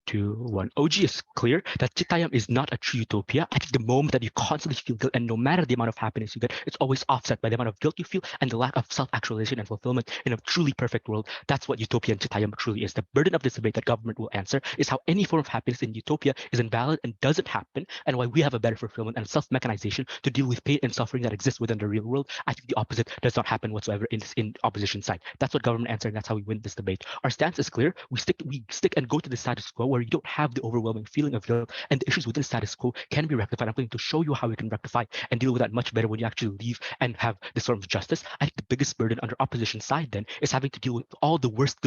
2, 1. OG is clear that Citayem is not a true utopia. I think the moment that you constantly feel guilt, and no matter the amount of happiness you get, it's always offset by the amount of guilt you feel and the lack of self-actualization and fulfillment in a truly perfect world. That's what utopia and Citayem truly is. The burden of this debate that government will answer is how any form of happiness in utopia is invalid and doesn't happen, and why we have a better fulfillment and self-mechanization to deal with pain and suffering that exists within the real world. I think the opposite does not happen whatsoever in opposition side. That's what government answer, and that's how we win this debate. Our stance is clear. We stick and go to the status quo where you don't have the overwhelming feeling of guilt, and the issues within the status quo can be rectified. I'm going to show you how we can rectify and deal with that much better when you actually leave and have this sort of justice. I think the biggest burden under opposition side then is having to deal with all the worst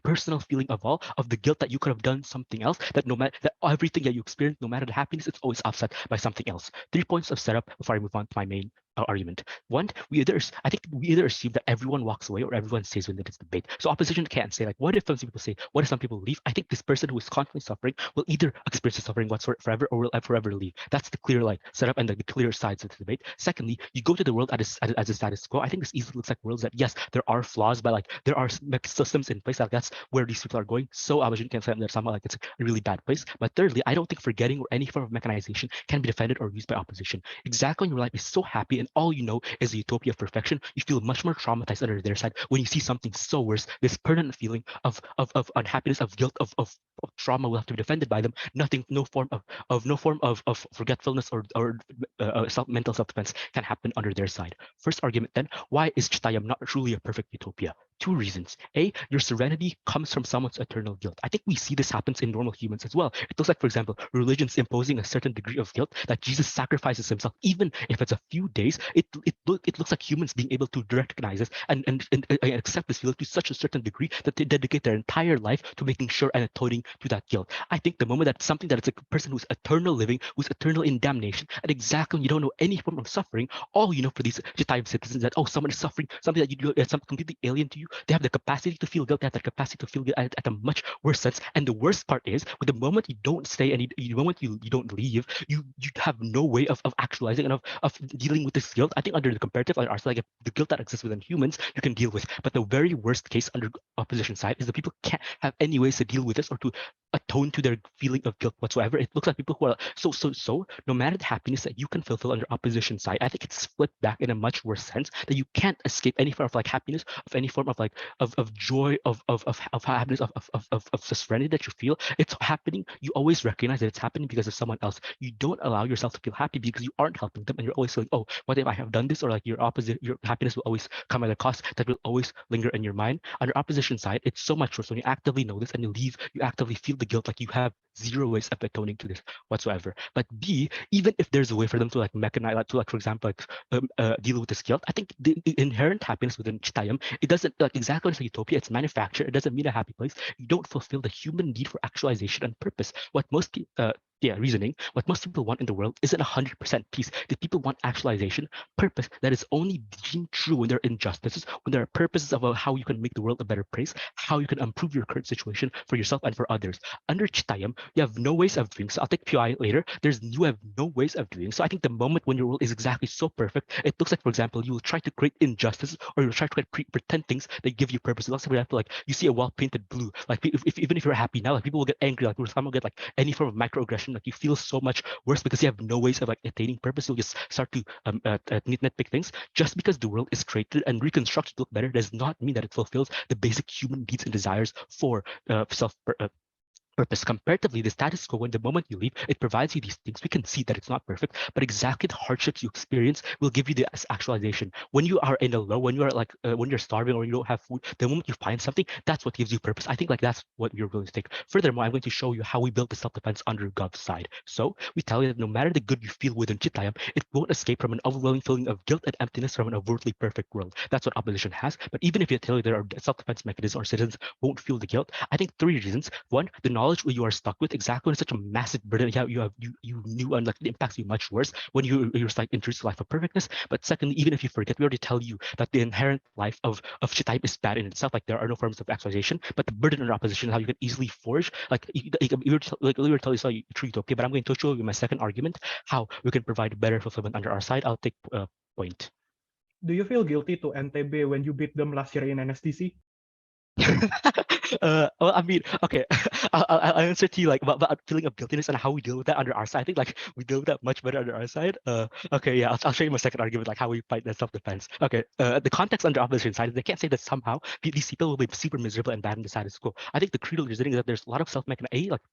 personal feeling of all, of the guilt that you could have done something else, that no matter that everything that you experience, no matter the happiness, it's always offset by something else. 3 points of setup before I move on to my main argument. One, I think we either assume that everyone walks away or everyone stays within this debate. So opposition can't say like, what if some people say, what if some people leave? I think this person who is constantly suffering will either experience the suffering forever or will forever leave. That's the clear like setup and the clear sides of the debate. Secondly, you go to the world as a status quo. I think this easily looks like worlds that yes, there are flaws, but like there are systems in place. Like that's where these people are going. So opposition can say that somehow like it's a really bad place. But thirdly, I don't think forgetting or any form of mechanization can be defended or used by opposition. Exactly when your life is so happy and all you know is a utopia of perfection, you feel much more traumatized under their side when you see something so worse. This permanent feeling of unhappiness, of guilt, of trauma will have to be defended by them. Nothing, no form of forgetfulness or mental self-defense can happen under their side. First argument then, why is Citayem not truly a perfect utopia? 2 reasons. A, your serenity comes from someone's eternal guilt. I think we see this happens in normal humans as well. It looks like, for example, religions imposing a certain degree of guilt that Jesus sacrifices himself, even if it's a few days. It looks like humans being able to recognize this and accept this guilt to such a certain degree that they dedicate their entire life to making sure and atoning to that guilt. I think the moment that something that it's a person who's eternal living, who's eternal in damnation, and exactly when you don't know any form of suffering, all you know for these Citayem citizens that, oh, someone is suffering, something that you do, something completely alien to you, they have the capacity to feel guilt, they have the capacity to feel guilt at a much worse sense. And the worst part is, with the moment you don't stay and the moment you don't leave, you have no way of actualizing and of dealing with this guilt. I think under the comparative are like the guilt that exists within humans you can deal with, but the very worst case under opposition side is that people can't have any ways to deal with this or to atone to their feeling of guilt whatsoever. It looks like people who are so no matter the happiness that you can fulfill under opposition side, I think it's flipped back in a much worse sense that you can't escape any form of like happiness, of any form of like of joy, of happiness, of serenity that you feel. It's happening. You always recognize that it's happening because of someone else. You don't allow yourself to feel happy because you aren't helping them, and you're always feeling, oh, what if I have done this? Or like your happiness will always come at a cost that will always linger in your mind. Under opposition side, it's so much worse when you actively know this and you leave, you actively feel the guilt, like you have zero ways of atoning to this whatsoever. But B, even if there's a way for them to like mechanize, like to like for example, like deal with this guilt, I think the inherent happiness within Citayem, it doesn't like exactly as a utopia. It's manufactured. It doesn't mean a happy place. You don't fulfill the human need for actualization and purpose. What most reasoning, what most people want in the world isn't 100% peace. The people want actualization, purpose that is only deemed true when there are injustices, when there are purposes of how you can make the world a better place, how you can improve your current situation for yourself and for others. Under Citayem, you have no ways of doing so. I'll take PI later. You have no ways of doing so. I think the moment when your world is exactly so perfect, it looks like, for example, you will try to create injustice or you'll try to pretend things that give you purpose. Let's say, for example, like you see a wall painted blue, like even if you're happy now, like people will get angry, like someone will get like any form of microaggression, like you feel so much worse because you have no ways of like attaining purpose. You'll just start to nitpick things. Just because the world is created and reconstructed to look better does not mean that it fulfills the basic human needs and desires for self purpose. Comparatively, the status quo, when the moment you leave, it provides you these things. We can see that it's not perfect, but exactly the hardships you experience will give you the actualization. When you are in a low, when you are like, when you're starving or you don't have food, the moment you find something, that's what gives you purpose. I think like that's what we're going to take. Furthermore, I'm going to show you how we build the self-defense under Gov's side. So we tell you that no matter the good you feel within Citayem, it won't escape from an overwhelming feeling of guilt and emptiness from an overtly perfect world. That's what opposition has. But even if you tell you there are self-defense mechanisms or citizens won't feel the guilt, I think 3 reasons. One, the knowledge you are stuck with exactly when it's such a massive burden, you knew, and like it impacts you much worse when you're like introduced to life of perfectness. But secondly, even if you forget, we already tell you that the inherent life of Citayem is bad in itself. Like there are no forms of actualization, but the burden under opposition is how you can easily forge. Like we were telling you true utopia, but I'm going to show you my second argument how we can provide better fulfillment under our side. I'll take point. Do you feel guilty to NTB when you beat them last year in NSDC? Well, I mean, okay, I'll answer to you like about feeling of guiltiness and how we deal with that under our side. I think like we deal with that much better under our side. Okay, yeah, I'll show you my second argument, like how we fight that self-defense. Okay, the context under opposition side is they can't say that somehow these people will be super miserable and bad in the status quo. I think the creedal reasoning is that there's a lot of like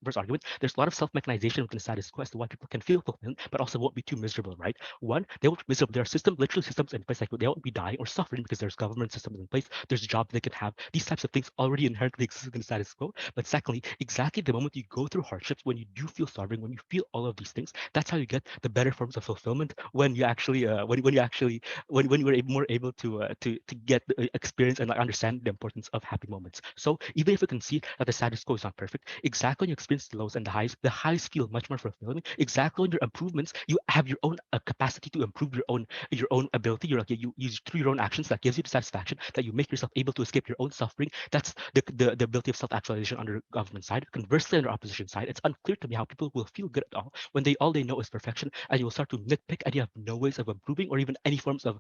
first argument, there's a lot of self-mechanization within the status quo as to why people can feel fulfilled, but also won't be too miserable, right? One, they won't be miserable. There are literally systems in place, like they won't be dying or suffering because there's government systems in place, there's jobs they can have. These types of things already inherently exist in the status quo. But secondly, exactly the moment you go through hardships, when you do feel starving, when you feel all of these things, that's how you get the better forms of fulfillment. When you actually, when you're more able to get the experience and like understand the importance of happy moments. So even if you can see that the status quo is not perfect, exactly when you experience the lows and the highs feel much more fulfilling. Exactly when your improvements, you have your own capacity to improve your own ability. You're like you use through your own actions that gives you the satisfaction that you make yourself able to escape your own suffering. That's the ability of self-actualization under government side. Conversely, under opposition side, it's unclear to me how people will feel good at all when all they know is perfection, and you will start to nitpick, and you have no ways of improving or even any forms of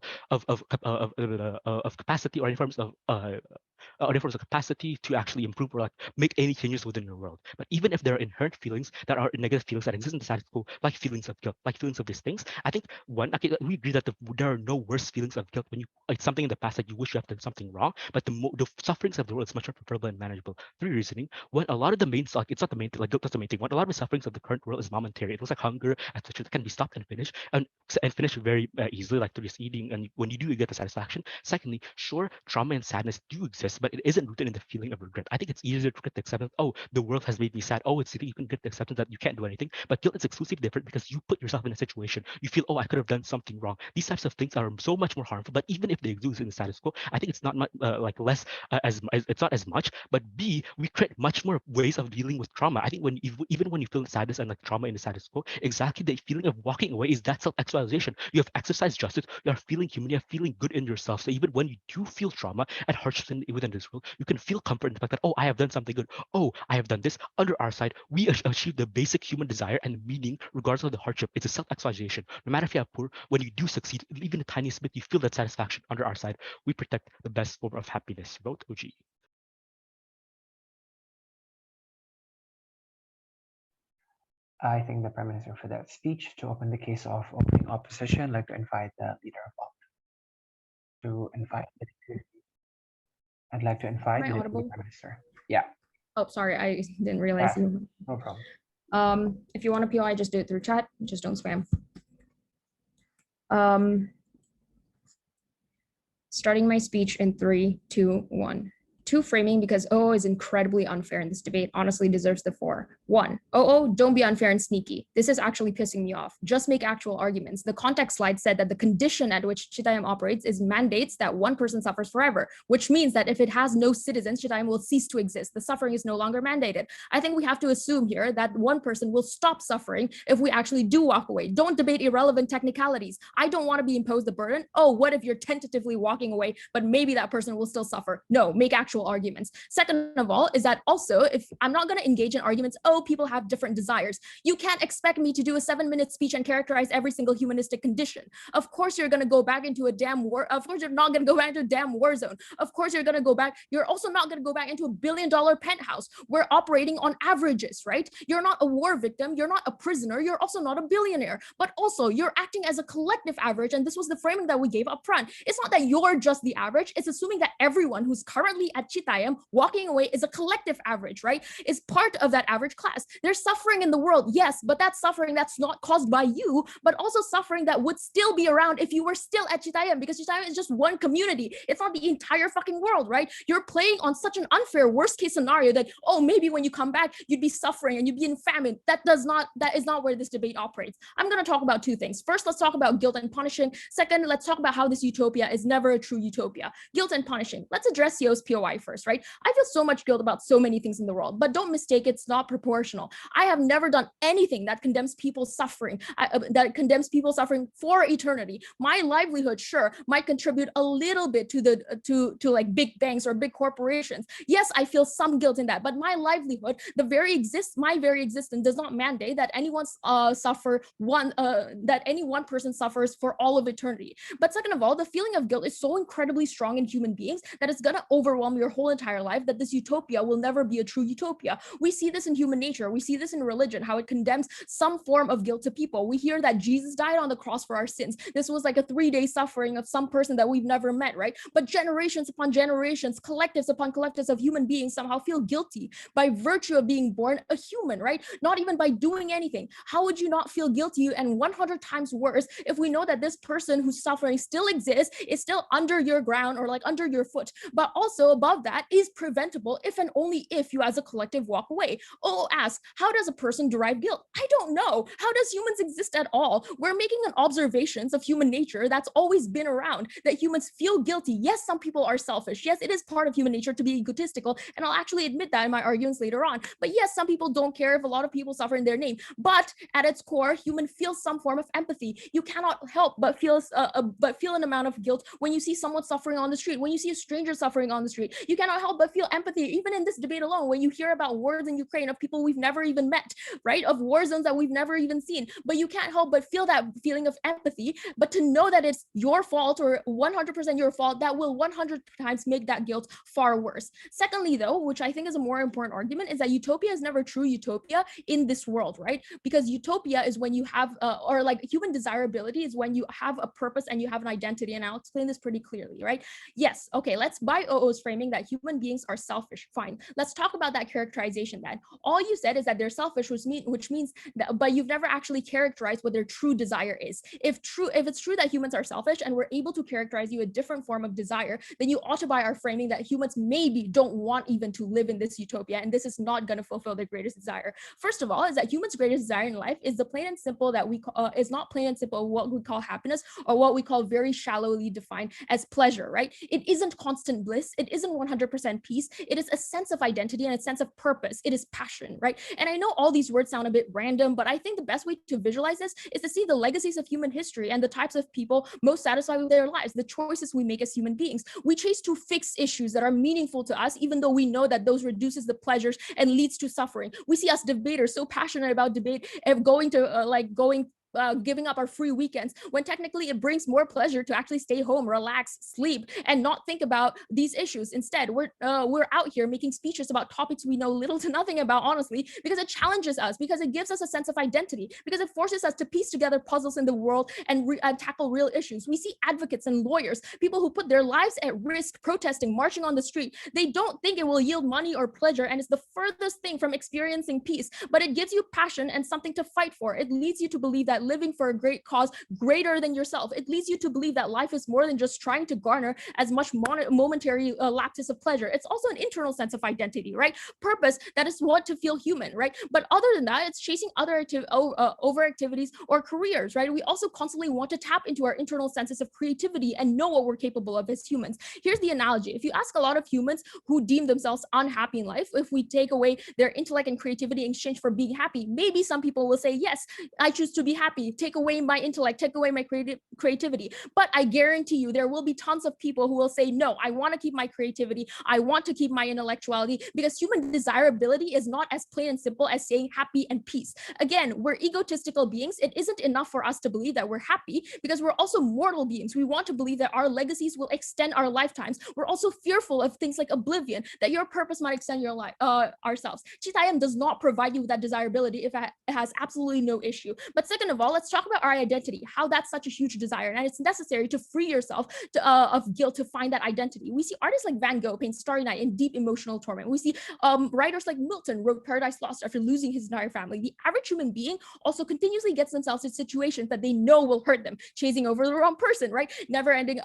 capacity or any forms of difference of capacity to actually improve or like make any changes within your world. But even if there are inherent feelings that are negative feelings that exist in the status quo, like feelings of guilt, like feelings of these things, I think okay, we agree that there are no worse feelings of guilt when you like something in the past that you wish you have done something wrong, but the sufferings of the world is much more preferable and manageable. Through reasoning, when a lot of the main like it's not the main thing, like guilt is the main thing. When a lot of the sufferings of the current world is momentary, it looks like hunger, etc. That can be stopped and finished, and finished very easily, like through just eating, and when you do, you get the satisfaction. Secondly, sure, trauma and sadness do exist, but it isn't rooted in the feeling of regret. I think it's easier to get the acceptance, oh, the world has made me sad. Oh, it's you can get the acceptance that you can't do anything. But guilt is exclusively different because you put yourself in a situation. You feel, oh, I could have done something wrong. These types of things are so much more harmful. But even if they exist in the status quo, I think it's not much like less as it's not as much. But B, we create much more ways of dealing with trauma. I think even when you feel sadness and like trauma in the status quo, exactly the feeling of walking away is that self-actualization. You have exercised justice. You are feeling human. You are feeling good in yourself. So even when you do feel trauma and hardships within this world, you can feel comfort in the fact that, oh, I have done something good. Oh, I have done this. Under our side, we achieve the basic human desire and meaning regardless of the hardship. It's a self-actualization. No matter if you are poor, when you do succeed, even the tiniest bit, you feel that satisfaction. Under our side, we protect the best form of happiness. Vote OG. I thank the Prime Minister for that speech. To open the case of opening opposition, I'd like to invite the leader of op to invite the deputy. I'd like to invite Am I the deputy audible? Prime Minister. Yeah. Oh, sorry, I didn't realize you. No problem. If you want to POI, just do it through chat. Just don't spam. Starting my speech in 3, 2, 1. 2, framing because OO is incredibly unfair in this debate, honestly deserves the 4. 1, OO, don't be unfair and sneaky. This is actually pissing me off. Just make actual arguments. The context slide said that the condition at which Citayem operates is mandates that one person suffers forever, which means that if it has no citizens, Citayem will cease to exist. The suffering is no longer mandated. I think we have to assume here that one person will stop suffering if we actually do walk away. Don't debate irrelevant technicalities. I don't want to be imposed the burden. Oh, what if you're tentatively walking away, but maybe that person will still suffer? No, make actual arguments. Second of all, is that also if I'm not going to engage in arguments, oh, people have different desires. You can't expect me to do a 7-minute speech and characterize every single humanistic condition. Of course, you're going to go back into a damn war. Of course, you're not going to go back into a damn war zone. Of course, you're going to go back. You're also not going to go back into $1 billion penthouse. We're operating on averages, right? You're not a war victim. You're not a prisoner. You're also not a billionaire, but also you're acting as a collective average. And this was the framing that we gave up front. It's not that you're just the average. It's assuming that everyone who's currently at Citayem walking away is a collective average, right? Is part of that average class. There's suffering in the world, yes, but that's suffering that's not caused by you, but also suffering that would still be around if you were still at Citayem, because Citayem is just one community. It's not the entire fucking world, right? You're playing on such an unfair worst case scenario that, oh, maybe when you come back, you'd be suffering and you'd be in famine. That is not where this debate operates. I'm going to talk about two things. First, let's talk about guilt and punishing. Second, let's talk about how this utopia is never a true utopia. Guilt and punishing. Let's address Yo's POI first, right? I feel so much guilt about so many things in the world, but don't mistake, it's not proportional. I have never done anything that condemns people suffering, for eternity. My livelihood, sure, might contribute a little bit to the to like big banks or big corporations. Yes, I feel some guilt in that, but my livelihood, my very existence does not mandate that that any one person suffers for all of eternity. But second of all, the feeling of guilt is so incredibly strong in human beings that it's gonna overwhelm your whole entire life that this utopia will never be a true utopia. We see this in human nature. We see this in religion, how it condemns some form of guilt to people. We hear that Jesus died on the cross for our sins. This was like a 3-day suffering of some person that we've never met, right? But generations upon generations, collectives upon collectives of human beings somehow feel guilty by virtue of being born a human, right? Not even by doing anything. How would you not feel guilty? And 100 times worse if we know that this person who's suffering still exists, is still under your ground or like under your foot, but also above that is preventable if and only if you as a collective walk away. Oh, ask, how does a person derive guilt? I don't know. How does humans exist at all? We're making an observations of human nature that's always been around, that humans feel guilty. Yes, some people are selfish. Yes, it is part of human nature to be egotistical, and I'll actually admit that in my arguments later on. But yes, some people don't care if a lot of people suffer in their name. But at its core, human feels some form of empathy. You cannot help but feel an amount of guilt when you see someone suffering on the street, when you see a stranger suffering on the street. You cannot help but feel empathy, even in this debate alone, when you hear about wars in Ukraine of people we've never even met, right? Of war zones that we've never even seen. But you can't help but feel that feeling of empathy. But to know that it's your fault or 100% your fault, that will 100 times make that guilt far worse. Secondly, though, which I think is a more important argument, is that utopia is never true utopia in this world, right? Because utopia is when you have, or like human desirability is when you have a purpose and you have an identity. And I'll explain this pretty clearly, right? Yes, okay, let's buy OO's framing that human beings are selfish. Fine, let's talk about that characterization then. All you said is that they're selfish, which means that, but you've never actually characterized what their true desire is. If it's true that humans are selfish and we're able to characterize you a different form of desire, then you ought to buy our framing that humans maybe don't want even to live in this utopia, and this is not going to fulfill their greatest desire. First of all, is that humans' greatest desire in life is the plain and simple that we is not plain and simple what we call happiness, or what we call very shallowly defined as pleasure, right? It isn't constant bliss. It isn't 100% peace. It is a sense of identity and a sense of purpose. It is passion, right? And I know all these words sound a bit random, but I think the best way to visualize this is to see the legacies of human history and the types of people most satisfied with their lives, the choices we make as human beings. We chase to fix issues that are meaningful to us, even though we know that those reduces the pleasures and leads to suffering. We see us debaters so passionate about debate and giving up our free weekends, when technically it brings more pleasure to actually stay home, relax, sleep, and not think about these issues. Instead, we're out here making speeches about topics we know little to nothing about, honestly, because it challenges us, because it gives us a sense of identity, because it forces us to piece together puzzles in the world and tackle real issues. We see advocates and lawyers, people who put their lives at risk, protesting, marching on the street. They don't think it will yield money or pleasure, and it's the furthest thing from experiencing peace, but it gives you passion and something to fight for. It leads you to believe that living for a great cause greater than yourself. It leads you to believe that life is more than just trying to garner as much momentary lapses of pleasure. It's also an internal sense of identity, right? Purpose, that is what to feel human, right? But other than that, it's chasing other over activities or careers, right? We also constantly want to tap into our internal senses of creativity and know what we're capable of as humans. Here's the analogy. If you ask a lot of humans who deem themselves unhappy in life, if we take away their intellect and creativity in exchange for being happy, maybe some people will say, yes, I choose to be happy. Take away my intellect, take away my creativity. But I guarantee you there will be tons of people who will say, no, I want to keep my creativity. I want to keep my intellectuality, because human desirability is not as plain and simple as saying happy and peace. Again, we're egotistical beings. It isn't enough for us to believe that we're happy, because we're also mortal beings. We want to believe that our legacies will extend our lifetimes. We're also fearful of things like oblivion, that your purpose might extend your life ourselves. Citayem does not provide you with that desirability if it has absolutely no issue. But second of all, let's talk about our identity, how that's such a huge desire, and it's necessary to free yourself of guilt to find that identity. We see artists like Van Gogh paint Starry Night in deep emotional torment. We see writers like Milton wrote Paradise Lost after losing his entire family. The average human being also continuously gets themselves in situations that they know will hurt them, chasing over the wrong person, right? Never ending,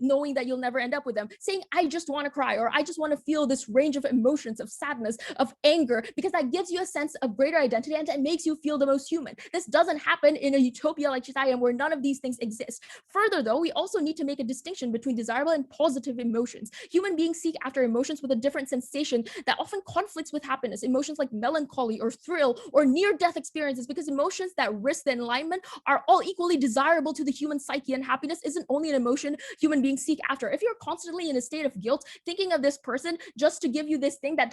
knowing that you'll never end up with them, saying, I just want to cry, or I just want to feel this range of emotions, of sadness, of anger, because that gives you a sense of greater identity and it makes you feel the most human. This doesn't happen in a utopia like Citayem, where none of these things exist. Further, though, we also need to make a distinction between desirable and positive emotions. Human beings seek after emotions with a different sensation that often conflicts with happiness. Emotions like melancholy or thrill or near-death experiences, because emotions that risk the enlightenment are all equally desirable to the human psyche, and happiness isn't only an emotion human beings seek after. If you're constantly in a state of guilt, thinking of this person just to give you this thing that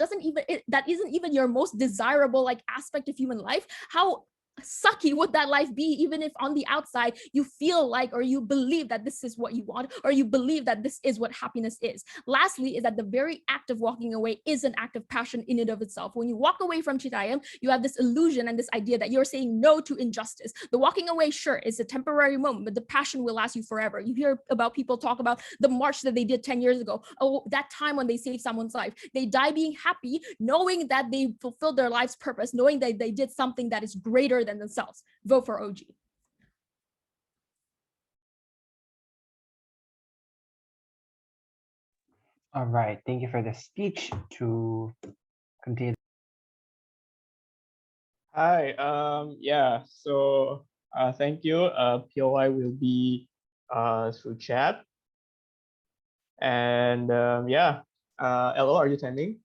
isn't even your most desirable like aspect of human life, how sucky would that life be, even if on the outside you feel like, or you believe that this is what you want, or you believe that this is what happiness is. Lastly, is that the very act of walking away is an act of passion in and of itself. When you walk away from Citayem, you have this illusion and this idea that you're saying no to injustice. The walking away, sure, is a temporary moment, but the passion will last you forever. You hear about people talk about the march that they did 10 years ago. Oh, that time when they saved someone's life. They die being happy, knowing that they fulfilled their life's purpose, knowing that they did something that is greater than themselves. Vote for OG. All right, thank you for the speech. To continue. Hi, yeah, so thank you. POI will be through chat. And yeah, LO, are you attending?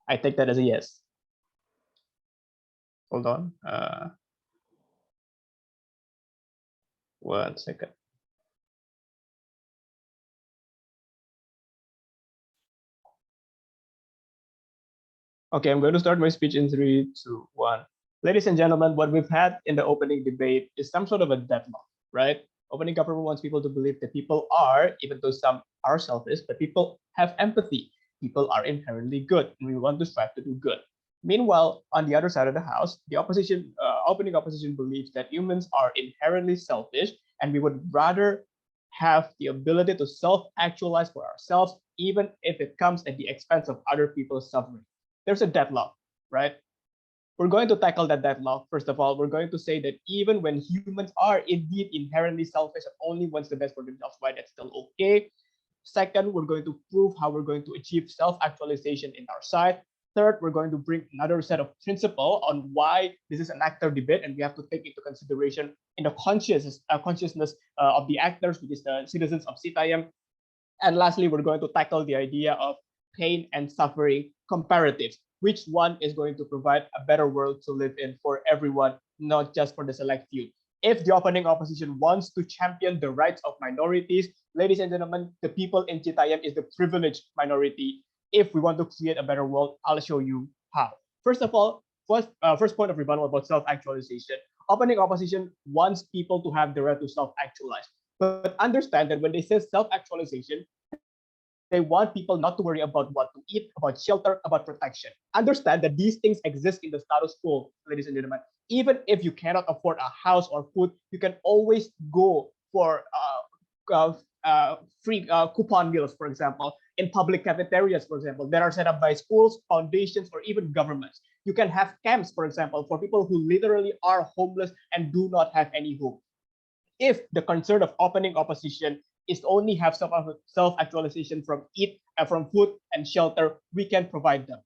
I take that as a yes. Hold on. 1 second. Okay, I'm going to start my speech in 3, 2, 1. Ladies and gentlemen, what we've had in the opening debate is some sort of a deadlock, right? Opening government wants people to believe that people are, even though some are selfish, but people have empathy. People are inherently good, and we want to strive to do good. Meanwhile, on the other side of the house, the opposition, opening opposition believes that humans are inherently selfish, and we would rather have the ability to self-actualize for ourselves, even if it comes at the expense of other people's suffering. There's a deadlock, right? We're going to tackle that deadlock. First of all, we're going to say that even when humans are indeed inherently selfish and only wants the best for themselves, why that's still okay. Second, we're going to prove how we're going to achieve self-actualization in our side. Third, we're going to bring another set of principle on why this is an actor debate, and we have to take into consideration in the consciousness of the actors, which is the citizens of Citayem. And lastly, we're going to tackle the idea of pain and suffering comparatives. Which one is going to provide a better world to live in for everyone, not just for the select few? If the opening opposition wants to champion the rights of minorities, ladies and gentlemen, the people in Citayem is the privileged minority. If we want to create a better world, I'll show you how. First of all, first point of rebuttal about self-actualization. Opening opposition wants people to have the right to self-actualize. But understand that when they say self-actualization, they want people not to worry about what to eat, about shelter, about protection. Understand that these things exist in the status quo, ladies and gentlemen. Even if you cannot afford a house or food, you can always go for free coupon meals, for example, in public cafeterias, for example, that are set up by schools, foundations, or even governments. You can have camps, for example, for people who literally are homeless and do not have any hope. If the concern of opening opposition is to only have self-actualization from food and shelter, we can provide them.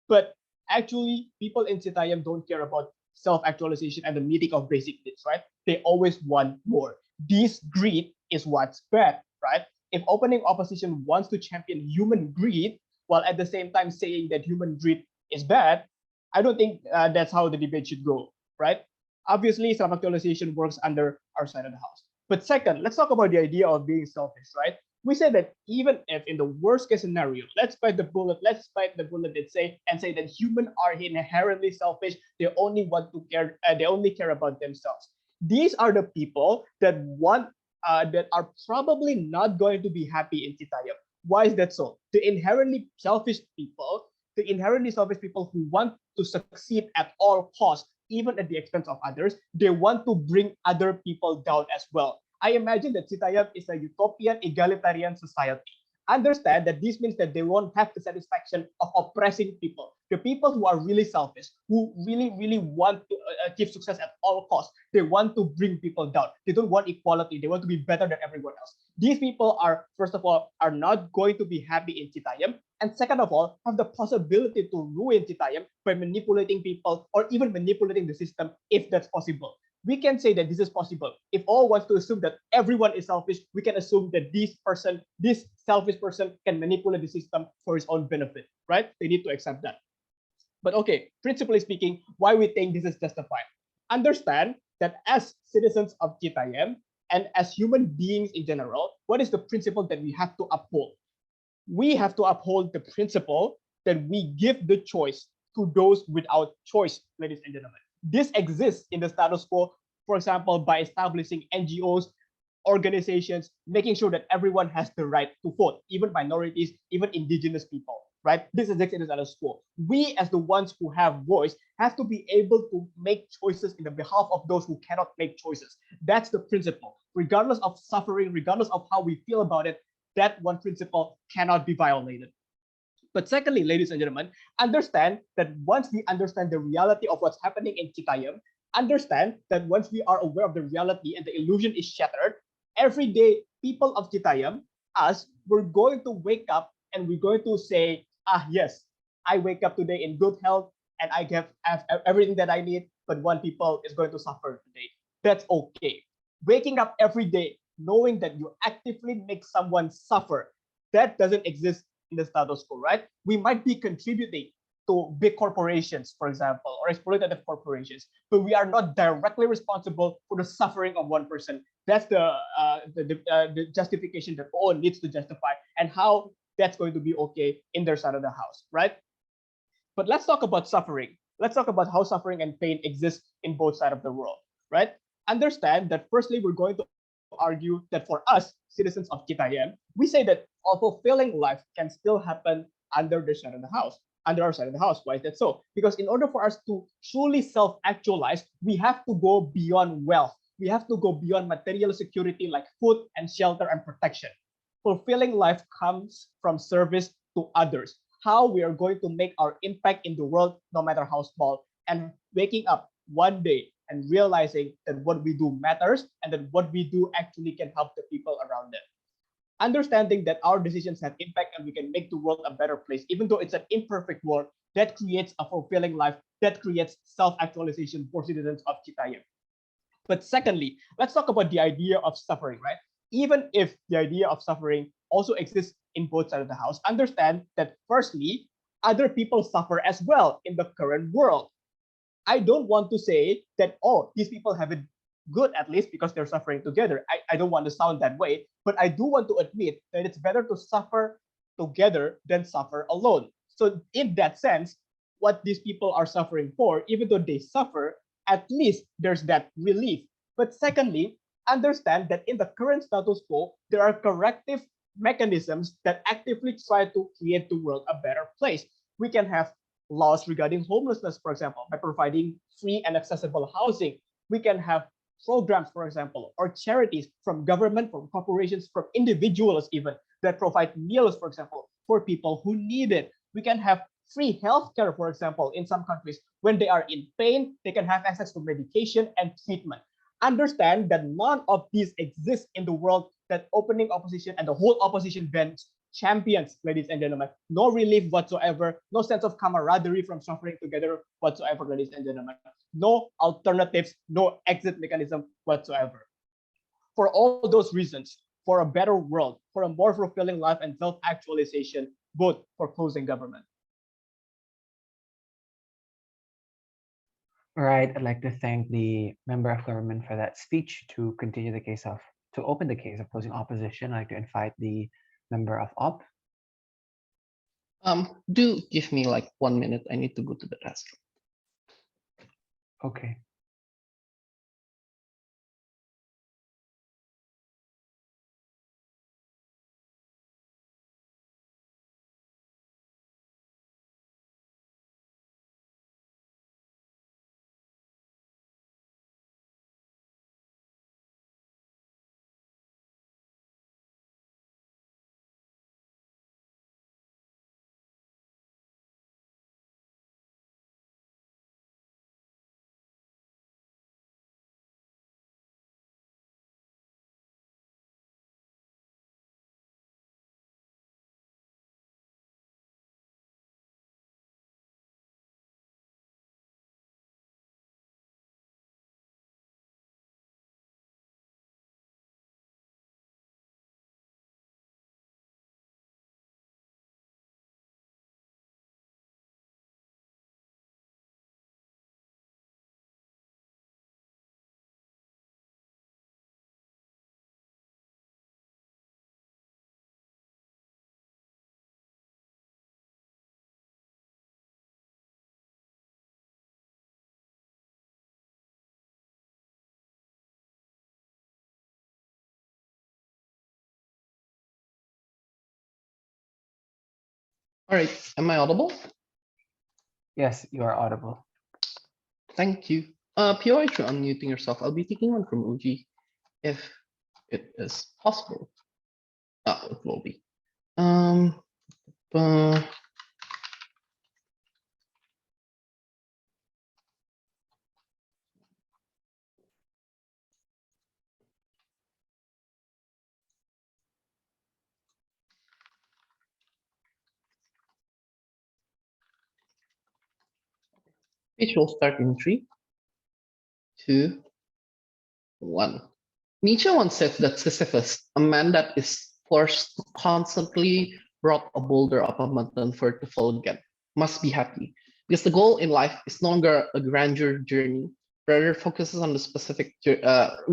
But actually, people in Citayem don't care about self-actualization and the meeting of basic needs, right? They always want more. This greed is what's bad, right? If opening opposition wants to champion human greed, while at the same time saying that human greed is bad, I don't think that's how the debate should go, right? Obviously, self-actualization works under our side of the house. But second, let's talk about the idea of being selfish, right? We say that even if in the worst case scenario, let's bite the bullet and say that humans are inherently selfish. They only want to care. They only care about themselves. These are the people that are probably not going to be happy in Citayem. Why is that so? The inherently selfish people who want to succeed at all costs, even at the expense of others, they want to bring other people down as well. I imagine that Citayem is a utopian egalitarian society. Understand that this means that they won't have the satisfaction of oppressing people. The people who are really selfish, who really, really want to achieve success at all costs, they want to bring people down. They don't want equality. They want to be better than everyone else. These people are, first of all, are not going to be happy in Citayem. And second of all, have the possibility to ruin Citayem by manipulating people or even manipulating the system if that's possible. We can say that this is possible. If all wants to assume that everyone is selfish, we can assume that this selfish person can manipulate the system for his own benefit, right? They need to accept that. But okay, principally speaking, why we think this is justified? Understand that as citizens of Citayem and as human beings in general, what is the principle that we have to uphold? We have to uphold the principle that we give the choice to those without choice, ladies and gentlemen. This exists in the status quo, for example, by establishing NGOs, organizations, making sure that everyone has the right to vote, even minorities, even indigenous people, right? This is the status quo. We, as the ones who have voice, have to be able to make choices in the behalf of those who cannot make choices. That's the principle. Regardless of suffering, regardless of how we feel about it, that one principle cannot be violated. But secondly, ladies and gentlemen, understand that once we understand the reality of what's happening in Citayem, understand that once we are aware of the reality and the illusion is shattered, every day people of Citayem, us, we're going to wake up and we're going to say, yes, I wake up today in good health and I have everything that I need, but one people is going to suffer today. That's okay. Waking up every day knowing that you actively make someone suffer, that doesn't exist in the status quo, right? We might be contributing to big corporations, for example, or exploitative corporations, but we are not directly responsible for the suffering of one person. That's the justification that all needs to justify, and how that's going to be okay in their side of the house, right? But let's talk about suffering. Let's talk about how suffering and pain exist in both sides of the world, right? Understand that firstly, we're going to argue that for us, citizens of Citayem, we say that a fulfilling life can still happen under the side of the house, under our side of the house. Why is that so? Because in order for us to truly self-actualize, we have to go beyond wealth. We have to go beyond material security like food and shelter and protection. Fulfilling life comes from service to others. How we are going to make our impact in the world, no matter how small, and waking up one day and realizing that what we do matters and that what we do actually can help the people around them. Understanding that our decisions have impact and we can make the world a better place, even though it's an imperfect world, that creates a fulfilling life, that creates self-actualization for citizens of Citayem. But secondly, let's talk about the idea of suffering, right? Even if the idea of suffering also exists in both sides of the house, understand that firstly, other people suffer as well in the current world. I don't want to say that, oh, these people have it good at least because they're suffering together. I don't want to sound that way, but I do want to admit that it's better to suffer together than suffer alone. So in that sense, what these people are suffering for, even though they suffer, at least there's that relief. But secondly, understand that in the current status quo, there are corrective mechanisms that actively try to create the world a better place. We can have laws regarding homelessness, for example, by providing free and accessible housing. We can have programs, for example, or charities from government, from corporations, from individuals even, that provide meals, for example, for people who need it. We can have free healthcare, for example, in some countries. When they are in pain, they can have access to medication and treatment. Understand that none of these exists in the world that opening opposition and the whole opposition bench champions, ladies and gentlemen. No relief whatsoever, no sense of camaraderie from suffering together whatsoever, ladies and gentlemen. No alternatives, no exit mechanism whatsoever. For all those reasons, for a better world, for a more fulfilling life and self-actualization, vote for closing government. All right, I'd like to thank the member of government for that speech. To open the case of closing opposition, I'd like to invite the member of op. Do give me like 1 minute. I need to go to the restroom. Okay. All right, am I audible? Yes, you are audible. Thank you. POI, you're unmuting yourself. I'll be taking one from OG if it is possible. Oh, it will be. Uh, Which will start in 3, 2, 1. Nietzsche once said that Sisyphus, a man that is forced to constantly brought a boulder up a mountain for it to fall again, must be happy. Because the goal in life is no longer a grandeur journey, rather focuses on the specific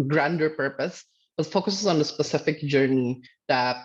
grander purpose, but focuses on the specific journey that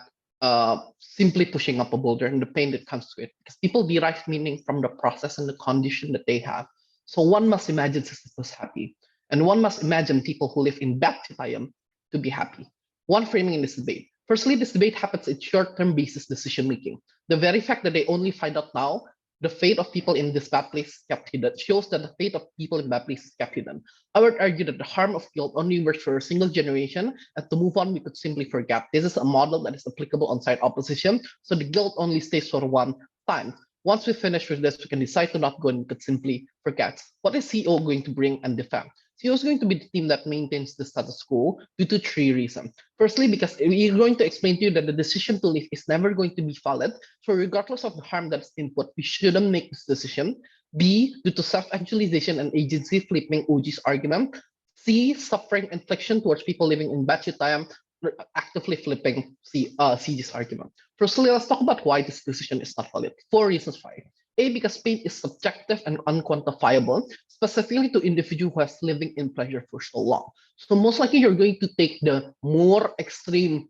simply pushing up a boulder and the pain that comes to it. Because people derive meaning from the process and the condition that they have. So one must imagine Sisyphus happy. And one must imagine people who live in bad Citayem to be happy. One framing in this debate. Firstly, this debate happens in short-term basis decision making. The very fact that they only find out now the fate of people in this bad place is kept hidden shows that the fate of people in bad place is kept hidden. I would argue that the harm of guilt only works for a single generation, and to move on, we could simply forget. This is a model that is applicable on side opposition, so the guilt only stays for one time. Once we finish with this, we can decide to not go and we could simply forget. What is CO going to bring and defend? CO is going to be the team that maintains the status quo due to 3 reasons. Firstly, because we're going to explain to you that the decision to leave is never going to be valid. So regardless of the harm that's input, we shouldn't make this decision. B, due to self-actualization and agency flipping OG's argument. C, suffering infliction towards people living in bad Citayem, actively flipping CG's argument. Firstly, let's talk about why this decision is not valid. 4 reasons why. A, because pain is subjective and unquantifiable, specifically to individual who has living in pleasure for so long. So most likely you're going to take the more extreme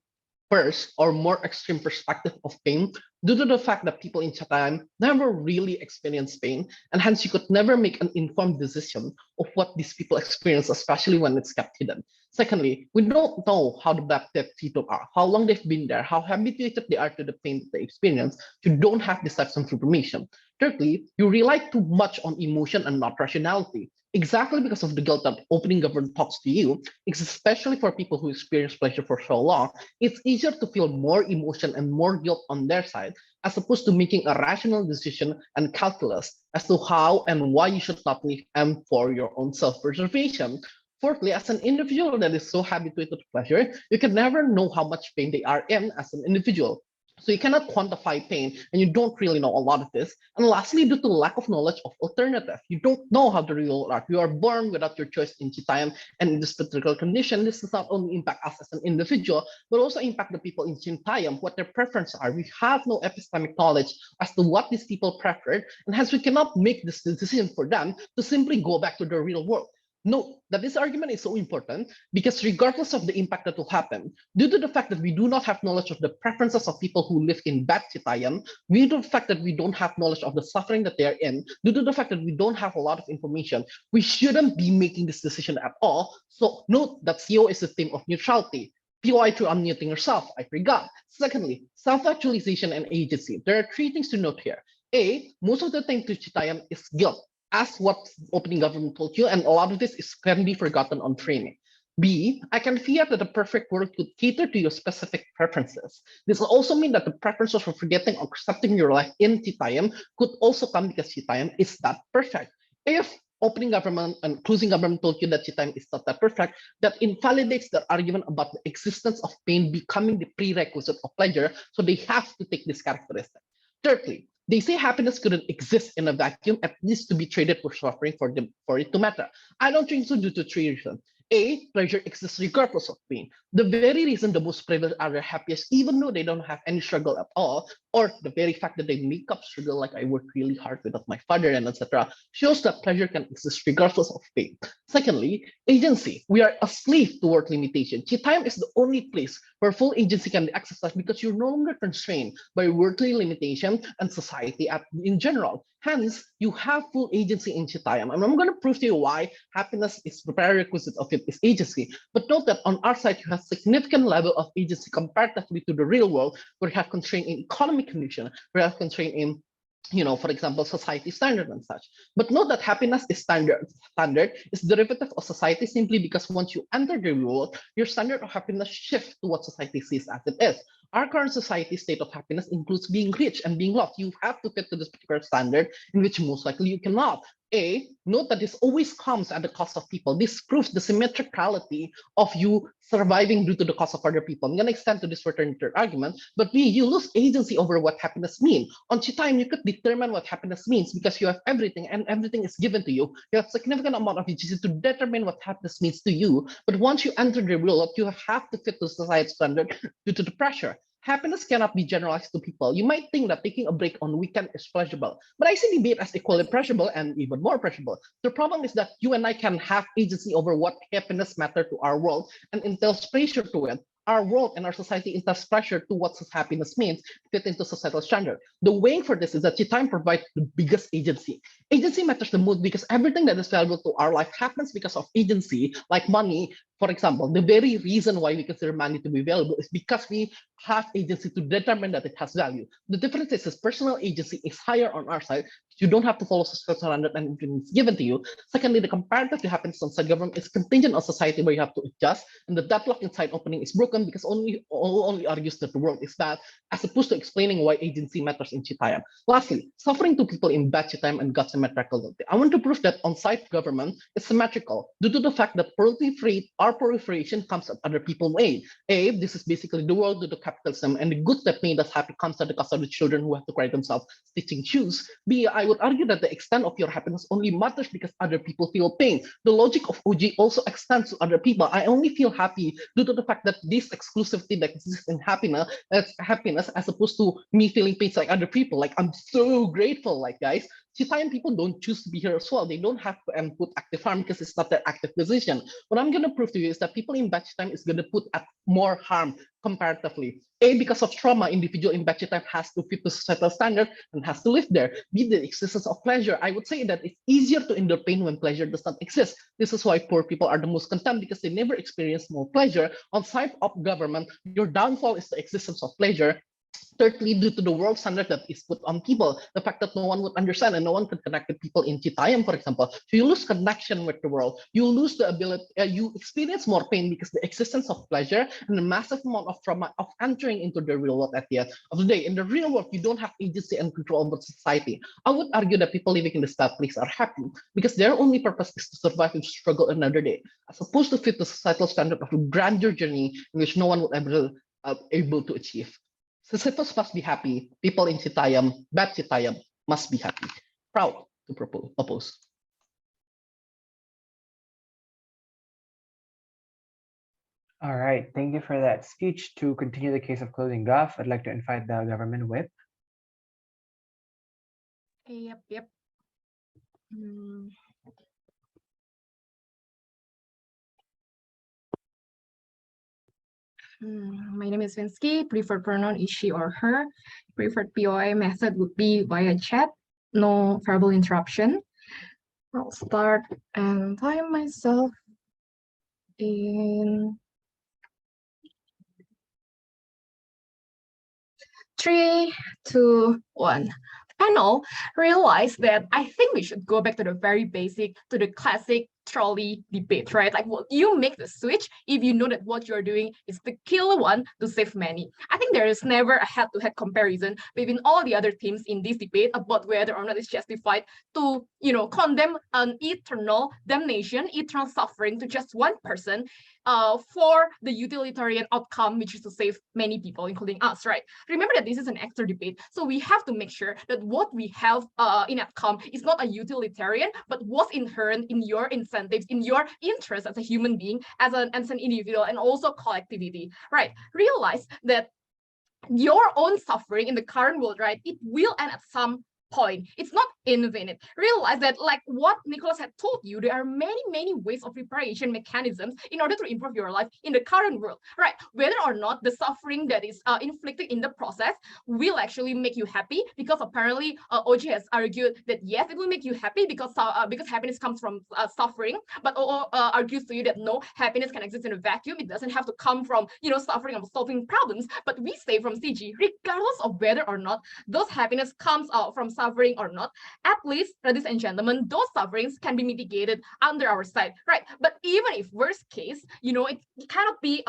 first or more extreme perspective of pain due to the fact that people in Citayem never really experience pain, and hence you could never make an informed decision of what these people experience, especially when it's kept hidden. Secondly, we don't know how the bad people are, how long they've been there, how habituated they are to the pain that they experience. You don't have this type of information. Thirdly, you rely too much on emotion and not rationality. Exactly because of the guilt that opening government talks to you, especially for people who experience pleasure for so long, it's easier to feel more emotion and more guilt on their side, as opposed to making a rational decision and calculus as to how and why you should not live and for your own self-preservation. Fourthly, as an individual that is so habituated to pleasure, you can never know how much pain they are in as an individual. So you cannot quantify pain, and you don't really know a lot of this. And lastly, due to lack of knowledge of alternative, you don't know how the real world are. You are born without your choice in Citayem, and in this particular condition, this does not only impact us as an individual, but also impact the people in Citayem, what their preferences are. We have no epistemic knowledge as to what these people preferred, and hence we cannot make this decision for them to simply go back to the real world. Note that this argument is so important because regardless of the impact that will happen, due to the fact that we do not have knowledge of the preferences of people who live in bad Citayem, due to the fact that we don't have knowledge of the suffering that they are in, due to the fact that we don't have a lot of information, we shouldn't be making this decision at all. So note that CO is a theme of neutrality. POI through unmuting yourself, I forgot. Secondly, self-actualization and agency. There are 3 things to note here. A, most of the time to Citayem is guilt, as what opening government told you, and a lot of this can be forgotten on training. B, I can fear that the perfect world could cater to your specific preferences. This will also mean that the preferences for forgetting or accepting your life in Citayem could also come because Citayem is that perfect. If opening government and closing government told you that Citayem is not that perfect, that invalidates the argument about the existence of pain becoming the prerequisite of pleasure, so they have to take this characteristic. Thirdly, they say happiness couldn't exist in a vacuum, at least to be traded for suffering for it to matter. I don't think so due to 3 reasons. A, pleasure exists regardless of pain. The very reason the most privileged are the happiest, even though they don't have any struggle at all, or the very fact that they make up struggle, like I worked really hard without my father and etc., shows that pleasure can exist regardless of pain. Secondly, agency. We are a slave toward limitation. Citayem is the only place where full agency can be exercised because you're no longer constrained by worldly limitation and society in general. Hence, you have full agency in Citayem. And I'm going to prove to you why happiness is the prerequisite of it is agency. But note that on our side, you have significant level of agency comparatively to the real world, where you have constraint in economic condition, where you have constraint in for example, society standard and such. But note that happiness is standard is derivative of society simply because once you enter the real world, your standard of happiness shifts to what society sees as it is. Our current society state of happiness includes being rich and being loved. You have to fit to this particular standard in which most likely you cannot. Note that this always comes at the cost of people. This proves the symmetricality of you surviving due to the cost of other people. I'm going to extend to this further in the third argument, but you lose agency over what happiness means. On Citayem, you could determine what happiness means because you have everything and everything is given to you. You have a significant amount of agency to determine what happiness means to you. But once you enter the real world, you have to fit to society's standard due to the pressure. Happiness cannot be generalized to people. You might think that taking a break on weekend is pleasurable, but I see debate as equally pleasurable and even more pleasurable. The problem is that you and I can have agency over what happiness matter to our world and entails pressure to it. Our world and our society entails pressure to what happiness means fit into societal standard. The way for this is that Citayem provides the biggest agency. Agency matters the most because everything that is valuable to our life happens because of agency, like money. For example, the very reason why we consider money to be valuable is because we have agency to determine that it has value. The difference is personal agency is higher on our side. You don't have to follow societal standard and it's given to you. Secondly, the comparative happens on self-government is contingent on society where you have to adjust, and the deadlock inside opening is broken because only argues that the world is bad, as opposed to explaining why agency matters in Citayem. Lastly, suffering to people in bad Citayem and God's symmetrical. I want to prove that on-site government is symmetrical due to the fact that our proliferation comes at other people's aid. This is basically the world due to capitalism, and the good that made us happy comes at the cost of the children who have to cry themselves stitching shoes. B, I would argue that the extent of your happiness only matters because other people feel pain. The logic of OG also extends to other people. I only feel happy due to the fact that this exclusivity that exists in happiness as opposed to me feeling pain like other people. Like, I'm so grateful, like, guys. Citayem people don't choose to be here as well. They don't have to put active harm because it's not their active position. What I'm going to prove to you is that people in bad Citayem is going to put at more harm comparatively. Because of trauma, individual in bad Citayem has to fit to societal standard and has to live there. B, the existence of pleasure. I would say that it's easier to endure pain when pleasure does not exist. This is why poor people are the most content because they never experience more pleasure. On side of government, your downfall is the existence of pleasure. Thirdly, due to the world standard that is put on people, the fact that no one would understand and no one could connect with people in Citayem, for example, so you lose connection with the world. You lose the ability, you experience more pain because the existence of pleasure and the massive amount of trauma of entering into the real world at the end of the day. In the real world, you don't have agency and control over society. I would argue that people living in the sad place are happy because their only purpose is to survive and struggle another day, as opposed to fit the societal standard of a grander journey in which no one would ever able to achieve. Sisyphus must be happy. People in Citayem, bad Citayem, must be happy. Proud to oppose. All right, thank you for that speech. To continue the case of clothing Gov, I'd like to invite the government whip. Yep. My name is Vinsky. Preferred pronoun is she or her. Preferred POI method would be via chat. No verbal interruption. I'll start and time myself in 3, 2, 1. Panel realized that I think we should go back to the very basic, to the classic trolley debate, right? Like, will you make the switch if you know that what you're doing is to kill one to save many? I think there is never a head-to-head comparison between all the other teams in this debate about whether or not it's justified to, condemn an eternal damnation, eternal suffering to just one person for the utilitarian outcome, which is to save many people, including us, right? Remember that this is an actor debate, so we have to make sure that what we have in outcome is not a utilitarian, but what's inherent in your incentives, in your interest as a human being, as an individual, and also collectivity, right? Realize that your own suffering in the current world, right, it will end at some point. It's not infinite. Realize that, like what Nicholas had told you, there are many ways of reparation mechanisms in order to improve your life in the current world, right? Whether or not the suffering that is inflicted in the process will actually make you happy, because apparently OG has argued that yes, it will make you happy because happiness comes from suffering, but OO argues to you that no, happiness can exist in a vacuum. It doesn't have to come from suffering or solving problems. But we say from CG, regardless of whether or not those happiness comes from suffering or not, at least, ladies and gentlemen, those sufferings can be mitigated under our side, right? But even if worst case, it cannot be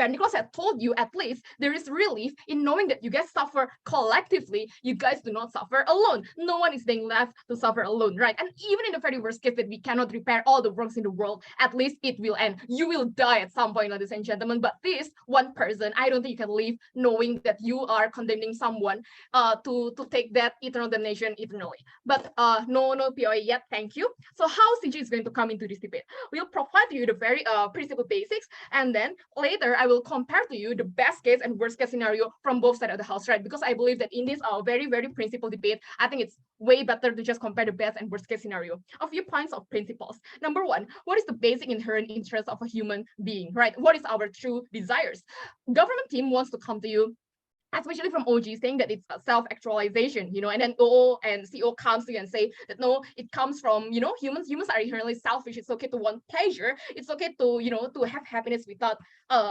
Nicholas had told you, at least there is relief in knowing that you guys suffer collectively. You guys do not suffer alone. No one is being left to suffer alone, right? And even in the very worst case that we cannot repair all the wrongs in the world, at least it will end. You will die at some point, ladies and gentlemen. But this one person, I don't think you can live knowing that you are condemning someone to take that eternal damnation eternally. But no POA yet. Thank you. So how CG is going to come into this debate? We'll provide you the very principle basics, and then later I will compare to you the best case and worst case scenario from both sides of the house, right? Because I believe that in this very, very principle debate, I think it's way better to just compare the best and worst case scenario. A few points of principles. Number one, what is the basic inherent interest of a human being, right? What is our true desires? Government team wants to come to you, especially from OG, saying that it's a self-actualization, and then OO and CO comes to you and say that no, it comes from, humans are inherently selfish. It's okay to want pleasure. It's okay to, to have happiness without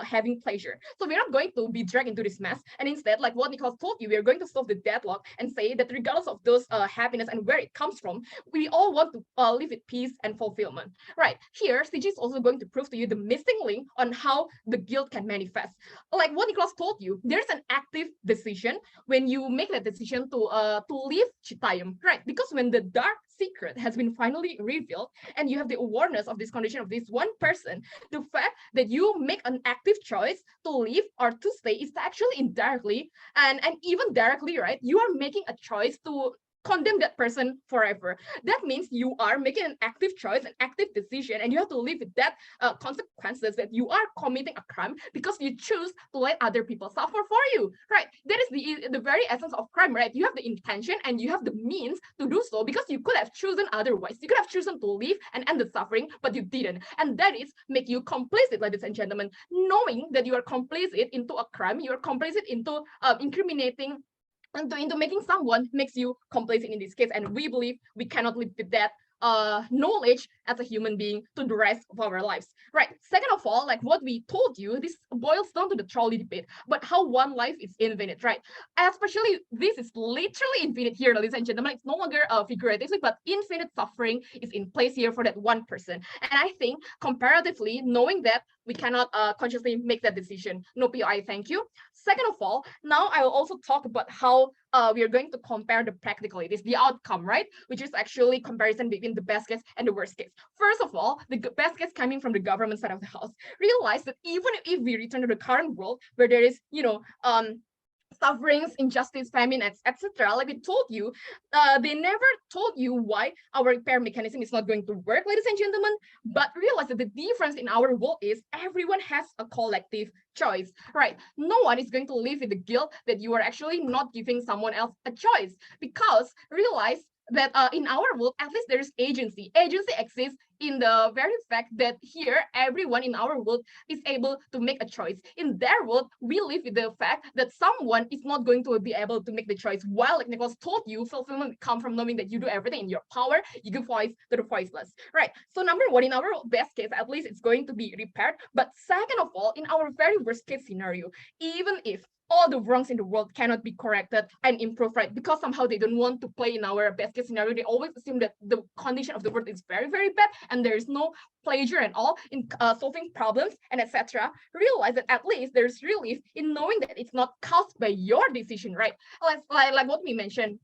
having pleasure. So we're not going to be dragged into this mess. And instead, like what Nicholas told you, we're going to solve the deadlock and say that regardless of those happiness and where it comes from, we all want to live with peace and fulfillment, right? Here, CG is also going to prove to you the missing link on how the guilt can manifest. Like what Nicholas told you, there's an active decision when you make that decision to leave Citayem, right? Because when the dark secret has been finally revealed and you have the awareness of this condition of this one person, the fact that you make an active choice to leave or to stay is actually indirectly and even directly, right? You are making a choice to condemn that person forever. That means you are making an active choice, an active decision, and you have to live with that consequences that you are committing a crime because you choose to let other people suffer for you, right? That is the very essence of crime, right? You have the intention and you have the means to do so because you could have chosen otherwise. You could have chosen to leave and end the suffering, but you didn't. And that is make you complicit, ladies and gentlemen. Knowing that you are complicit into a crime, you are complicit into incriminating into making someone makes you complacent in this case. And we believe we cannot live with that knowledge as a human being to the rest of our lives, right? Second of all, like what we told you, this boils down to the trolley debate, but how one life is infinite, right? Especially this is literally infinite here, ladies and gentlemen. It's no longer figuratively, but infinite suffering is in place here for that one person. And I think comparatively, knowing that, we cannot consciously make that decision. No PI, thank you. Second of all, now I will also talk about how we are going to compare the practicalities, the outcome, right? Which is actually comparison between the best case and the worst case. First of all, the best case coming from the government side of the house. Realize that even if we return to the current world where there is, sufferings, injustice, famine, etc. Like we told you, they never told you why our repair mechanism is not going to work, ladies and gentlemen. But realize that the difference in our world is everyone has a collective choice, right? No one is going to live with the guilt that you are actually not giving someone else a choice, because realize that in our world, at least there is agency. Agency exists in the very fact that here, everyone in our world is able to make a choice. In their world, we live with the fact that someone is not going to be able to make the choice. While, like Nicholas told you, fulfillment comes from knowing that you do everything in your power, you give voice to the voiceless, right? So number one, in our best case, at least it's going to be repaired. But second of all, in our very worst case scenario, even if all the wrongs in the world cannot be corrected and improved, right? Because somehow they don't want to play in our best case scenario. They always assume that the condition of the world is very, very bad and there is no pleasure at all in solving problems and etc. Realize that at least there's relief in knowing that it's not caused by your decision, right? Like what we mentioned.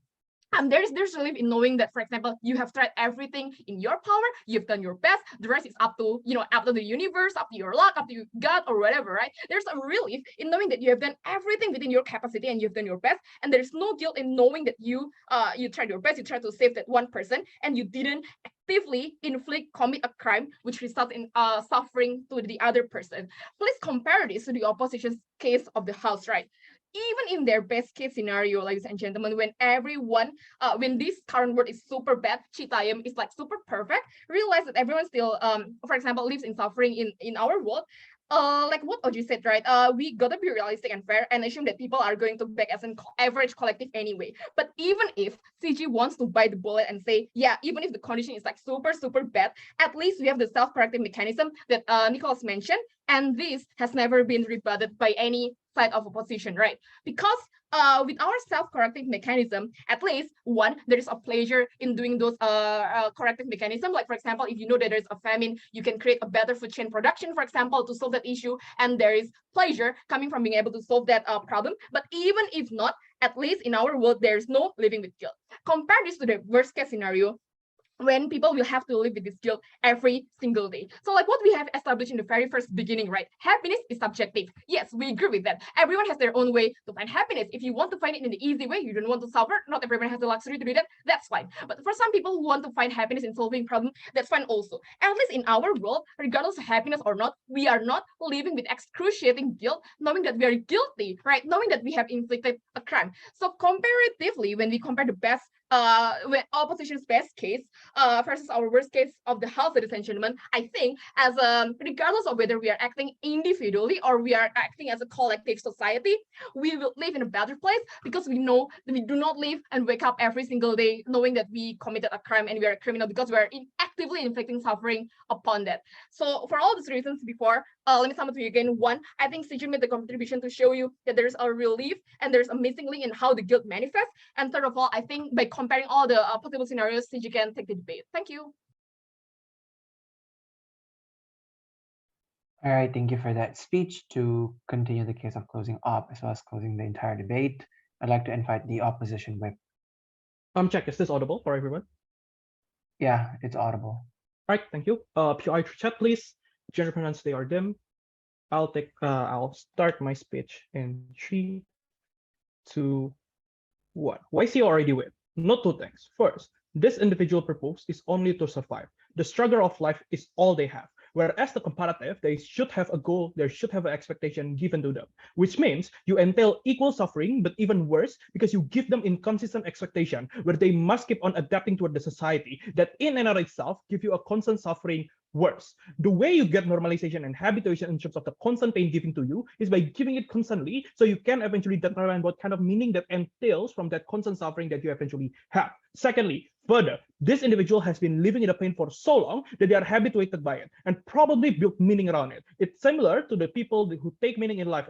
There's relief in knowing that, for example, you have tried everything in your power, you've done your best, the rest is up to, up to the universe, up to your luck, up to God or whatever, right? There's a relief in knowing that you have done everything within your capacity and you've done your best, and there's no guilt in knowing that you tried your best, you tried to save that one person, and you didn't actively commit a crime which results in suffering to the other person. Please compare this to the opposition's case of the house, right? Even in their best case scenario, ladies and gentlemen, when everyone, when this current world is super bad, Citayem is like super perfect, realize that everyone still, for example, lives in suffering in our world. Like what Oji said, right? We gotta be realistic and fair and assume that people are going to back as an average collective anyway. But even if CG wants to bite the bullet and say, yeah, even if the condition is like super, super bad, at least we have the self-corrective mechanism that Nicholas mentioned. And this has never been rebutted by any side of opposition, right? Because with our self-corrective mechanism, at least one, there is a pleasure in doing those corrective mechanism. Like for example, if you know that there's a famine, you can create a better food chain production, for example, to solve that issue, and there is pleasure coming from being able to solve that problem. But even if not, at least in our world, there's no living with guilt. Compare this to the worst case scenario, when people will have to live with this guilt every single day. So like what we have established in the very first beginning, right? Happiness is subjective. Yes, we agree with that. Everyone has their own way to find happiness. If you want to find it in the easy way, you don't want to suffer, not everyone has the luxury to do that, that's fine. But for some people who want to find happiness in solving problems, that's fine also. At least in our world, regardless of happiness or not, we are not living with excruciating guilt, knowing that we are guilty, right? Knowing that we have inflicted a crime. So comparatively, when we compare the best when opposition's best case versus our worst case of the health disenchantment, I think as regardless of whether we are acting individually or we are acting as a collective society, we will live in a better place because we know that we do not live and wake up every single day knowing that we committed a crime and we are a criminal because we are actively inflicting suffering upon that. So for all these reasons before, let me sum up to you again. One, I think Sijun made the contribution to show you that there's a relief and there's a missing link in how the guilt manifests. And third of all, I think by comparing all the possible scenarios, Sijun can take the debate. Thank you. All right, thank you for that speech. To continue the case of closing up as well as closing the entire debate, I'd like to invite the opposition whip. Check, is this audible for everyone? Yeah, it's audible. All right, thank you. PI chat, please. Gender pronouns, they are them. I'll start my speech in 3, 2, 1. Why is he already with? Not two things. First, this individual purpose is only to survive. The struggle of life is all they have. Whereas the comparative, they should have a goal, they should have an expectation given to them, which means you entail equal suffering, but even worse, because you give them inconsistent expectation where they must keep on adapting toward the society that in and of itself give you a constant suffering. Worse, the way you get normalization and habituation in terms of the constant pain given to you is by giving it constantly, so you can eventually determine what kind of meaning that entails from that constant suffering that you eventually have. Secondly, further, this individual has been living in the pain for so long that they are habituated by it and probably built meaning around it. It's similar to the people who take meaning in life,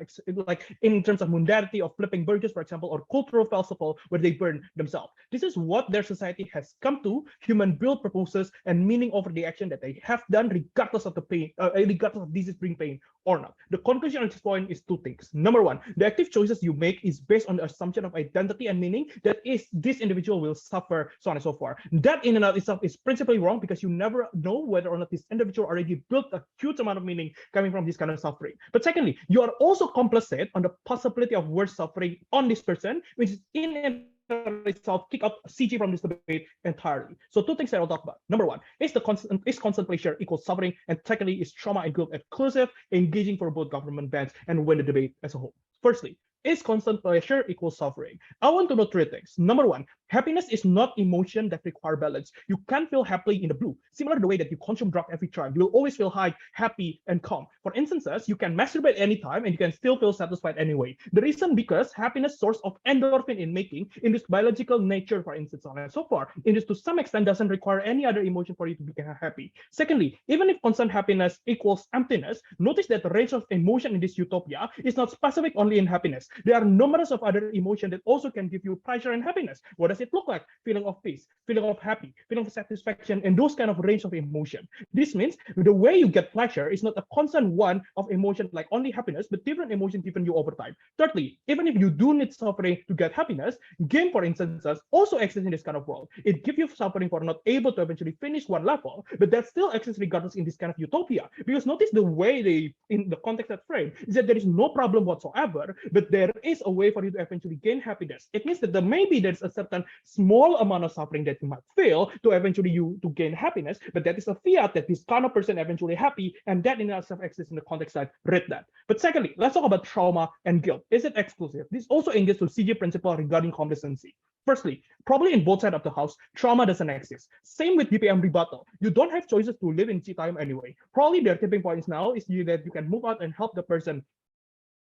like in terms of mundanity of flipping burgers, for example, or cultural philosophy where they burn themselves. This is what their society has come to. Human build purposes and meaning over the action that they have done, regardless of the pain, regardless of this bring pain or not. The conclusion at this point is two things. Number one, the active choices you make is based on the assumption of identity and meaning that is this individual will suffer, so on and so forth. That in and of itself is principally wrong because you never know whether or not this individual already built a huge amount of meaning coming from this kind of suffering. But secondly, you are also complicit on the possibility of worse suffering on this person, which is in and itself kick out CG from this debate entirely. So two things that I'll talk about. Number one, is constant pleasure equals suffering, and secondly, is trauma and guilt inclusive, engaging for both government bans and win the debate as a whole. Firstly, is constant pleasure equals suffering? I want to know three things. Number one, happiness is not emotion that require balance. You can't feel happily in the blue. Similar to the way that you consume drug every time, you will always feel high, happy, and calm. For instances, you can masturbate anytime and you can still feel satisfied anyway. The reason because happiness source of endorphin in making in this biological nature, for instance, on and so forth, it is to some extent doesn't require any other emotion for you to be happy. Secondly, even if constant happiness equals emptiness, notice that the range of emotion in this utopia is not specific only in happiness. There are numerous of other emotions that also can give you pleasure and happiness. What does it look like? Feeling of peace, feeling of happy, feeling of satisfaction, and those kind of range of emotion. This means the way you get pleasure is not a constant one of emotion like only happiness, but different emotions given you over time. Thirdly, even if you do need suffering to get happiness, game, for instance, also exists in this kind of world. It gives you suffering for not able to eventually finish one level, but that still exists regardless in this kind of utopia. Because notice the way they, in the context that frame, is that there is no problem whatsoever, but there is a way for you to eventually gain happiness. It means that maybe there's a certain small amount of suffering that you might feel to eventually you to gain happiness, but that is a fiat that this kind of person eventually happy, and that in itself exists in the context that read that. But secondly, let's talk about trauma and guilt. Is it exclusive? This also engages to CG principle regarding complacency. Firstly, probably in both sides of the house, trauma doesn't exist. Same with DPM rebuttal. You don't have choices to live in Citayem anyway. Probably their tipping points now is that you can move out and help the person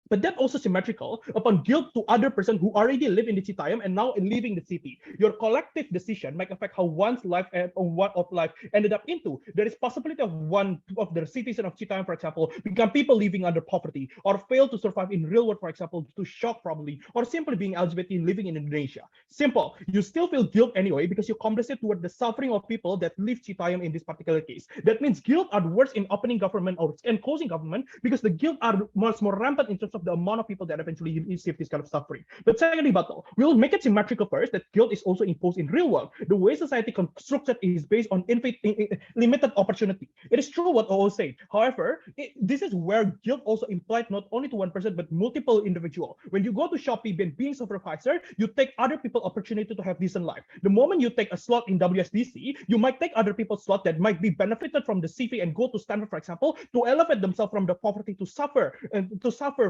But that also symmetrical upon guilt to other person who already live in the Citayem and now leaving the city. Your collective decision might affect how one's life or what of life ended up into. There is possibility of one of the citizens of Citayem, for example, become people living under poverty or fail to survive in real world, for example, to shock probably, or simply being LGBT living in Indonesia. Simple. You still feel guilt anyway because you compensate toward the suffering of people that live Citayem in this particular case. That means guilt are worse in opening government and closing government because the guilt are much more rampant in terms of the amount of people that eventually receive this kind of suffering. But secondly, Batal, we'll make it symmetrical first that guilt is also imposed in real world. The way society constructed is based on limited opportunity. It is true what OO said. However, this is where guilt also implied not only to one person but multiple individual. When you go to Shopee, being supervisor, you take other people opportunity to have decent life. The moment you take a slot in WSDC, you might take other people's slot that might be benefited from the CV and go to Stanford, for example, to elevate themselves from the poverty to suffer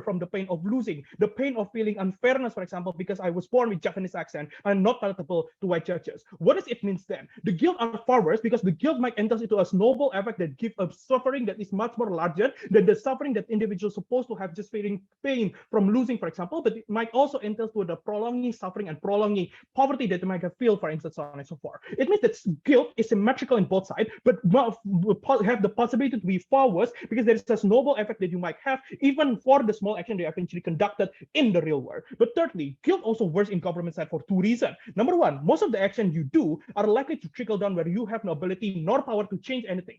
from the pain of losing, the pain of feeling unfairness, for example, because I was born with Japanese accent and not palatable to white judges. What does it mean then? The guilt are far worse because the guilt might enter into a snowball effect that gives a suffering that is much more larger than the suffering that individuals supposed to have just feeling pain from losing, for example, but it might also enter to the prolonging suffering and prolonging poverty that they might have feel, for instance, so on and so forth. It means that guilt is symmetrical in both sides, but have the possibility to be far worse because there is a snowball effect that you might have even for the small action they eventually conducted in the real world. But thirdly, guilt also works in government side for two reasons. Number one, most of the action you do are likely to trickle down where you have no ability nor power to change anything,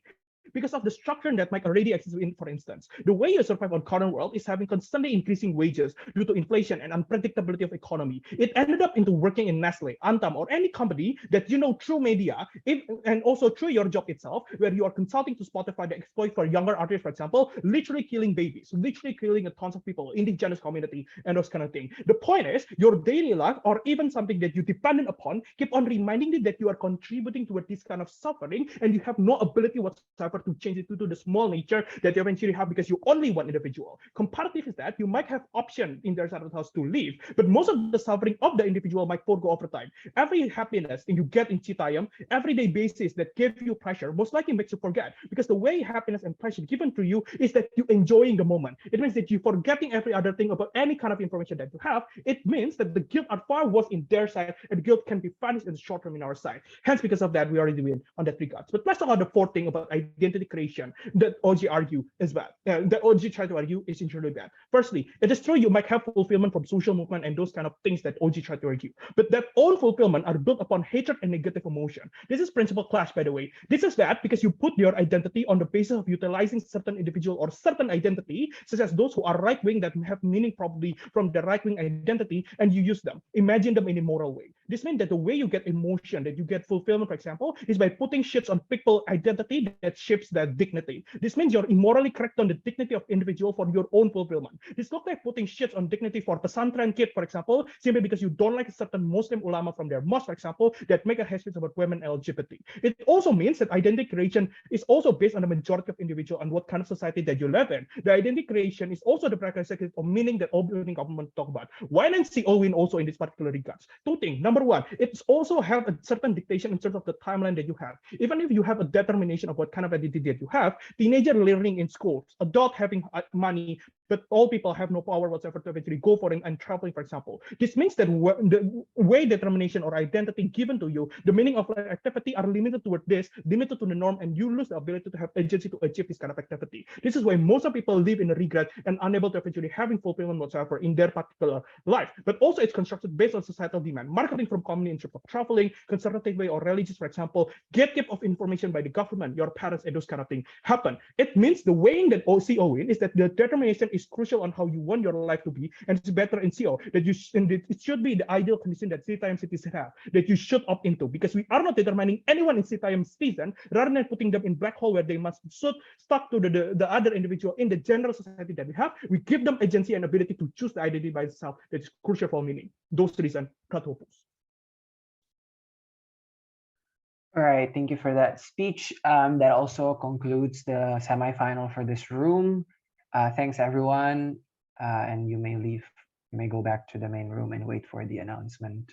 because of the structure that might already exist in, for instance. The way you survive on current world is having constantly increasing wages due to inflation and unpredictability of economy. It ended up into working in Nestle, Antam, or any company that you know through media, and also through your job itself, where you are consulting to Spotify the exploit for younger artists, for example, literally killing babies, literally killing a tons of people, indigenous community, and those kind of things. The point is, your daily life, or even something that you dependent upon, keep on reminding you that you are contributing to this kind of suffering, and you have no ability whatsoever to change it to the small nature that you eventually have because you only one individual. Comparative is that you might have option in their side of the house to leave, but most of the suffering of the individual might forego over time. Every happiness that you get in Citayem, everyday basis that give you pressure, most likely makes you forget, because the way happiness and pressure given to you is that you enjoying the moment. It means that you forgetting every other thing about any kind of information that you have. It means that the guilt are far worse in their side, and guilt can be vanished in the short term in our side. Hence, because of that, we already win on that regards. But let's talk about the fourth thing about identity creation that OG argue is bad. That OG try to argue is initially bad. Firstly, it is true you might have fulfillment from social movement and those kind of things that OG try to argue, but that all fulfillment are built upon hatred and negative emotion. This is principal clash, by the way. This is bad because you put your identity on the basis of utilizing certain individual or certain identity, such as those who are right-wing that have meaning probably from the right-wing identity, and you use them. Imagine them in a moral way. This means that the way you get emotion, that you get fulfillment, for example, is by putting shits on people identity that shapes that dignity. This means you're immorally correct on the dignity of individual for your own fulfillment. This looks like putting shits on dignity for pesantren kid, for example, simply because you don't like a certain Muslim ulama from their mosque, for example, that make a hate about women LGBT. It also means that identity creation is also based on the majority of individual and what kind of society that you live in. The identity creation is also the prerequisite of meaning that all building government talk about. Why not see Owen also in this particular regards? Two things. Number one, it's also have a certain dictation in terms of the timeline that you have. Even if you have a determination of what kind of identity that you have, teenager learning in schools, adult having money, but all people have no power whatsoever to eventually go for it and traveling, for example. This means that the way determination or identity given to you, the meaning of activity are limited toward this, limited to the norm, and you lose the ability to have agency to achieve this kind of activity. This is why most of people live in a regret and unable to eventually having fulfillment whatsoever in their particular life. But also it's constructed based on societal demand. Marketing from community in terms of traveling, conservative way or religious, for example, gatekeep of information by the government, your parents, and those kind of things happen. It means the way that CO win is that the determination is crucial on how you want your life to be, and it's better in CO that it should be the ideal condition that Citayem citizens have, that you should opt into, because we are not determining anyone in Citayem citizen rather than putting them in black hole where they must stuck to the other individual in the general society that we have. We give them agency and ability to choose the identity by itself that is crucial for meaning. Those reasons, Pratopus. All right, thank you for that speech. That also concludes the semifinal for this room. Thanks everyone, and you may leave. You may go back to the main room and wait for the announcement.